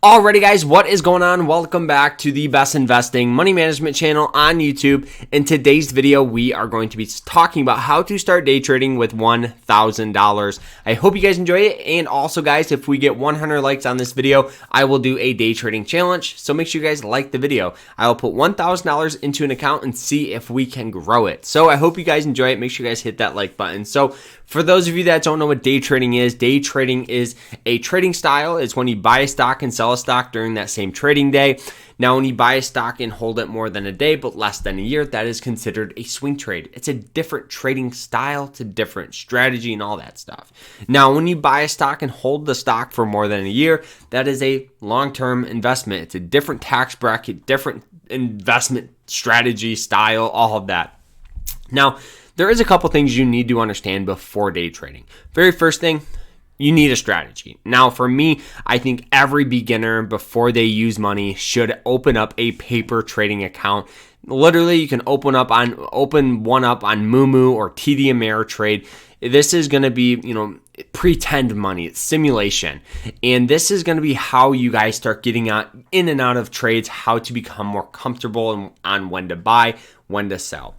Alrighty guys, what is going on? Welcome back to the Best Investing Money Management channel on YouTube. In today's video, we are going to be talking about how to start day trading with $1,000. I hope you guys enjoy it. And also guys, if we get 100 likes on this video, I will do a day trading challenge. So make sure you guys like the video. I will put $1,000 into an account and see if we can grow it. So I hope you guys enjoy it. Make sure you guys hit that like button. So for those of you that don't know what day trading is a trading style. It's when you buy a stock and sell a stock during that same trading day. Now, when you buy a stock and hold it more than a day but less than a year, that is considered a swing trade. It's a different trading style, it's a different strategy and all that stuff. Now, when you buy a stock and hold the stock for more than a year, that is a long-term investment. It's a different tax bracket, different investment strategy, style, all of that. Now, there is a couple things you need to understand before day trading. Very first thing, you need a strategy. Now, for me, I think every beginner before they use money should open up a paper trading account. Literally, you can open one up on Moomoo or TD Ameritrade. This is going to be, pretend money. It's simulation. And this is going to be how you guys start getting in and out of trades, how to become more comfortable on when to buy, when to sell.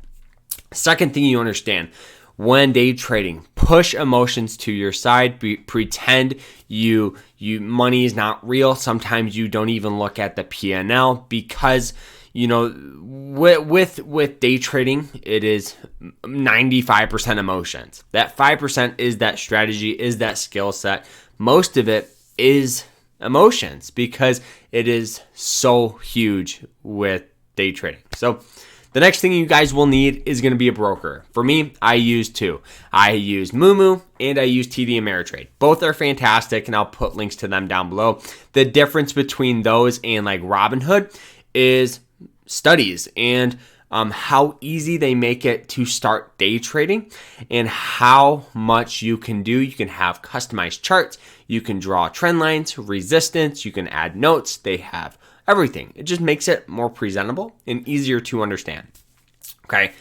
Second thing you understand, when day trading, push emotions to your side. Pretend money is not real. Sometimes you don't even look at the P&L because with day trading, it is 95% emotions. That 5% is that strategy, is that skill set. Most of it is emotions because it is so huge with day trading. So the next thing you guys will need is going to be a broker. For me, I use two. I use Moomoo and I use TD Ameritrade. Both are fantastic, and I'll put links to them down below. The difference between those and like Robinhood is studies and how easy they make it to start day trading and how much you can do. You can have customized charts. You can draw trend lines, resistance. You can add notes. They have everything. It just makes it more presentable and easier to understand. Okay.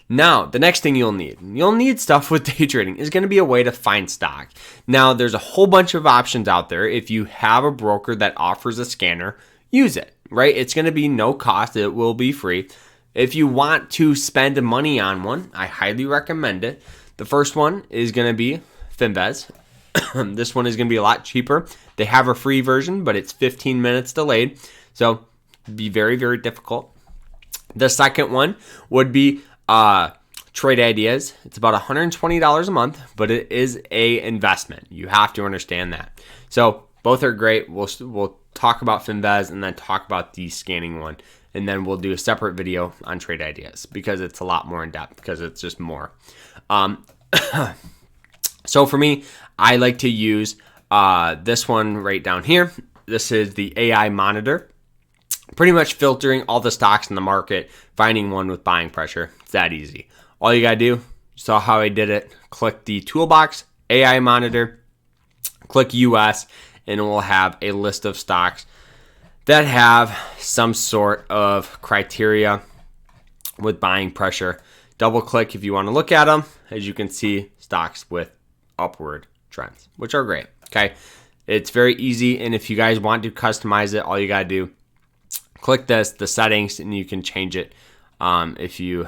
Now, the next thing you'll need stuff with day trading is going to be a way to find stock. Now, there's a whole bunch of options out there. If you have a broker that offers a scanner, use it, right? It's going to be no cost. It will be free. If you want to spend money on one, I highly recommend it. The first one is going to be Finvez. This one is going to be a lot cheaper. They have a free version, but it's 15 minutes delayed. So be very, very difficult. The second one would be Trade Ideas. It's about $120 a month, but it is a investment. You have to understand that. So both are great. We'll talk about Finvez and then talk about the scanning one. And then we'll do a separate video on Trade Ideas because it's a lot more in depth because it's just more. So for me, I like to use this one right down here. This is the AI monitor. Pretty much filtering all the stocks in the market, finding one with buying pressure. It's that easy. All you got to do, you saw how I did it, click the toolbox, AI monitor, click US, and it will have a list of stocks that have some sort of criteria with buying pressure. Double click if you want to look at them. As you can see, stocks with upward trends, which are great. Okay. It's very easy. And if you guys want to customize it, all you got to do, click the settings, and you can change it if you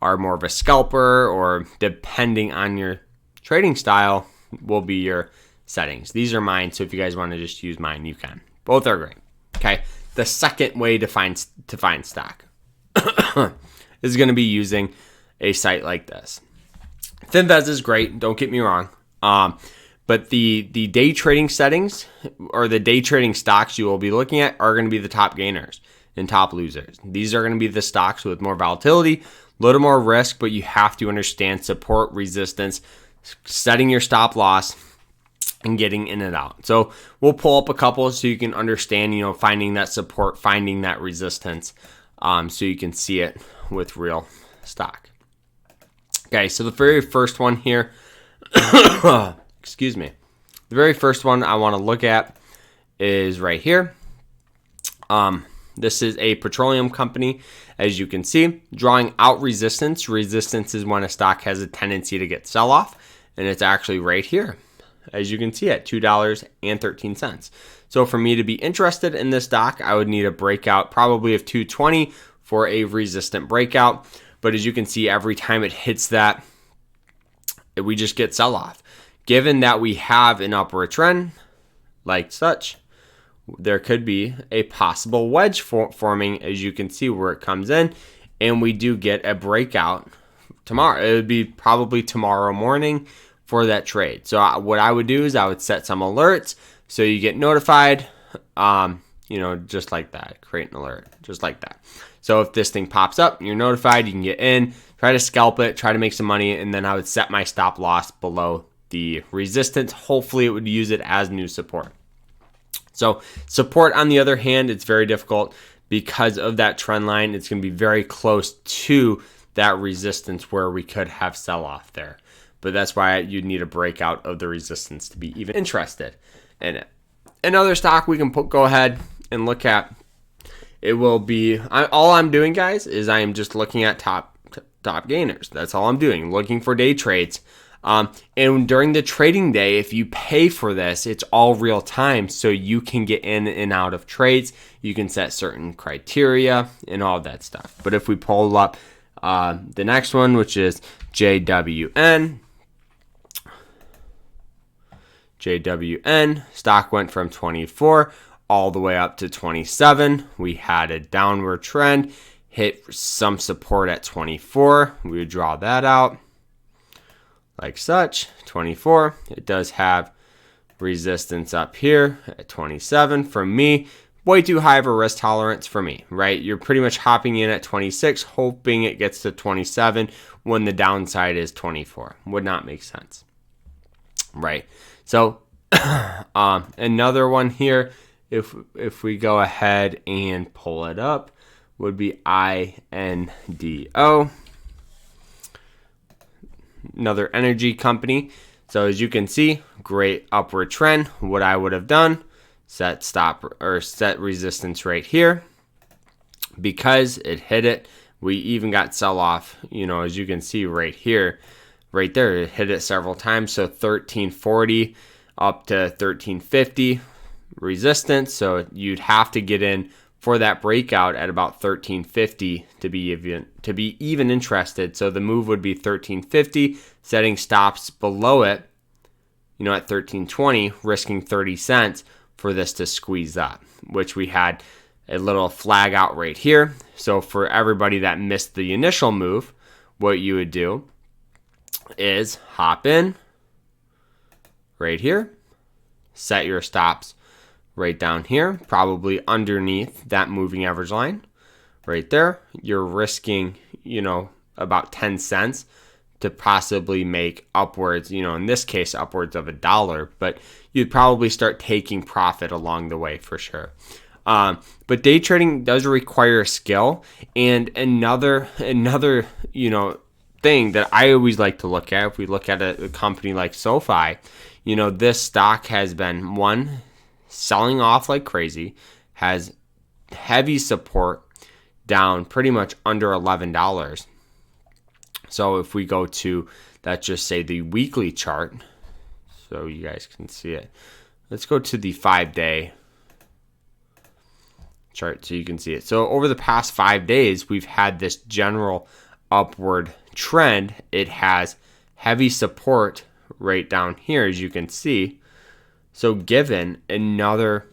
are more of a scalper, or depending on your trading style will be your settings. These are mine, so if you guys want to just use mine, you can. Both are great. Okay. The second way to find stock is going to be using a site like this. Finvez is great, don't get me wrong. But the day trading settings or the day trading stocks you will be looking at are going to be the top gainers and top losers. These are going to be the stocks with more volatility, a little more risk, but you have to understand support, resistance, setting your stop loss, and getting in and out. So we'll pull up a couple so you can understand, finding that support, finding that resistance, so you can see it with real stock. Okay, so the very first one here, excuse me. The very first one I want to look at is right here. This is a petroleum company. As you can see, drawing out resistance. Resistance is when a stock has a tendency to get sell-off, and it's actually right here. as you can see, at $2.13. So for me to be interested in this stock, I would need a breakout probably of 220 for a resistant breakout. But as you can see, every time it hits that, we just get sell-off. Given that we have an upward trend like such, there could be a possible wedge forming, as you can see where it comes in, and we do get a breakout tomorrow. It would be probably tomorrow morning for that trade. So what I would do is I would set some alerts so you get notified, just like that. Create an alert, just like that. So if this thing pops up, you're notified, you can get in, try to scalp it, try to make some money, and then I would set my stop loss below the resistance. Hopefully it would use it as new support. So support, on the other hand, it's very difficult because of that trend line. It's going to be very close to that resistance where we could have sell-off there. But that's why you'd need a breakout of the resistance to be even interested in it. Another stock we can go ahead and look at, it will be, all I'm doing, guys, is I am just looking at top gainers. That's all I'm doing, looking for day trades. And during the trading day, if you pay for this, it's all real time, so you can get in and out of trades. You can set certain criteria and all that stuff. But if we pull up the next one, which is JWN, stock went from 24 all the way up to 27. We had a downward trend, hit some support at 24. We would draw that out like such. 24. It does have resistance up here at 27. For me, way too high of a risk tolerance for me, right? You're pretty much hopping in at 26, hoping it gets to 27 when the downside is 24. Would not make sense, right? So another one here, if we go ahead and pull it up, would be INDO, another energy company. So as you can see, great upward trend. What I would have done, set resistance right here. Because it hit it, we even got sell off, as you can see right here, right there, it hit it several times. So 1340 up to 1350 resistance. So you'd have to get in for that breakout at about 1350 to be even interested. So the move would be 1350, setting stops below it, at 1320, risking 30 cents for this to squeeze up, which we had a little flag out right here. So for everybody that missed the initial move, what you would do is hop in right here, set your stops right down here, probably underneath that moving average line right there. You're risking, about 10 cents to possibly make upwards, in this case, upwards of $1, but you'd probably start taking profit along the way for sure. But day trading does require skill. And another, thing that I always like to look at, if we look at a company like SoFi, this stock has been selling off like crazy, has heavy support down pretty much under $11. So if we go to, let's just say, the weekly chart, so you guys can see it. Let's go to the 5-day chart so you can see it. So over the past 5 days, we've had this general upward trend. It has heavy support right down here, as you can see. So given another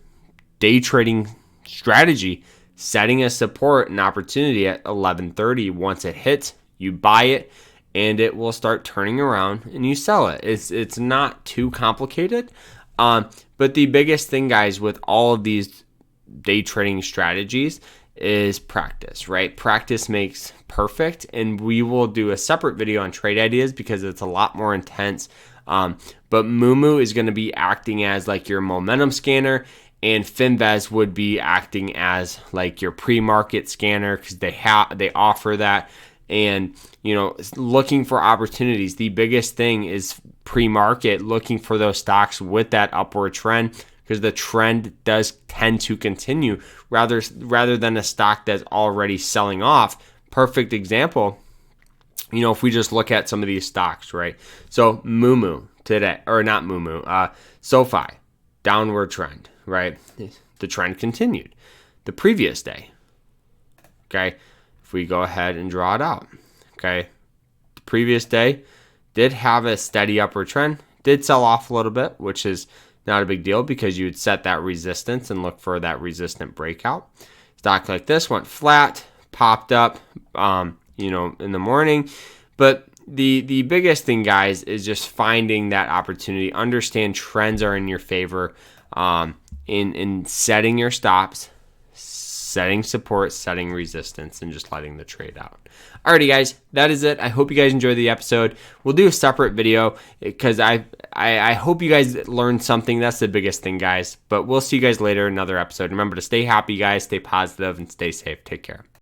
day trading strategy, setting a support and opportunity at 1130, once it hits, you buy it and it will start turning around and you sell it. It's not too complicated. But the biggest thing, guys, with all of these day trading strategies is practice, right? Practice makes perfect, and we will do a separate video on trade ideas because it's a lot more intense. But Moomoo is going to be acting as like your momentum scanner, and Finvest would be acting as like your pre-market scanner because they offer that. And looking for opportunities. The biggest thing is pre-market, looking for those stocks with that upward trend, because the trend does tend to continue rather than a stock that's already selling off. Perfect example if we just look at some of these stocks, right? So Moomoo today, or not Moomoo, SoFi, downward trend, right? The trend continued the previous day. Okay, if we go ahead and draw it out, okay, the previous day did have a steady upward trend, did sell off a little bit, which is not a big deal because you would set that resistance and look for that resistant breakout. Stock like this went flat, popped up, in the morning. But the biggest thing, guys, is just finding that opportunity. Understand trends are in your favor, in setting your stops, setting support, setting resistance, and just letting the trade out. Alrighty, guys, that is it. I hope you guys enjoyed the episode. We'll do a separate video because I hope you guys learned something. That's the biggest thing, guys. But we'll see you guys later in another episode. Remember to stay happy, guys, stay positive, and stay safe. Take care.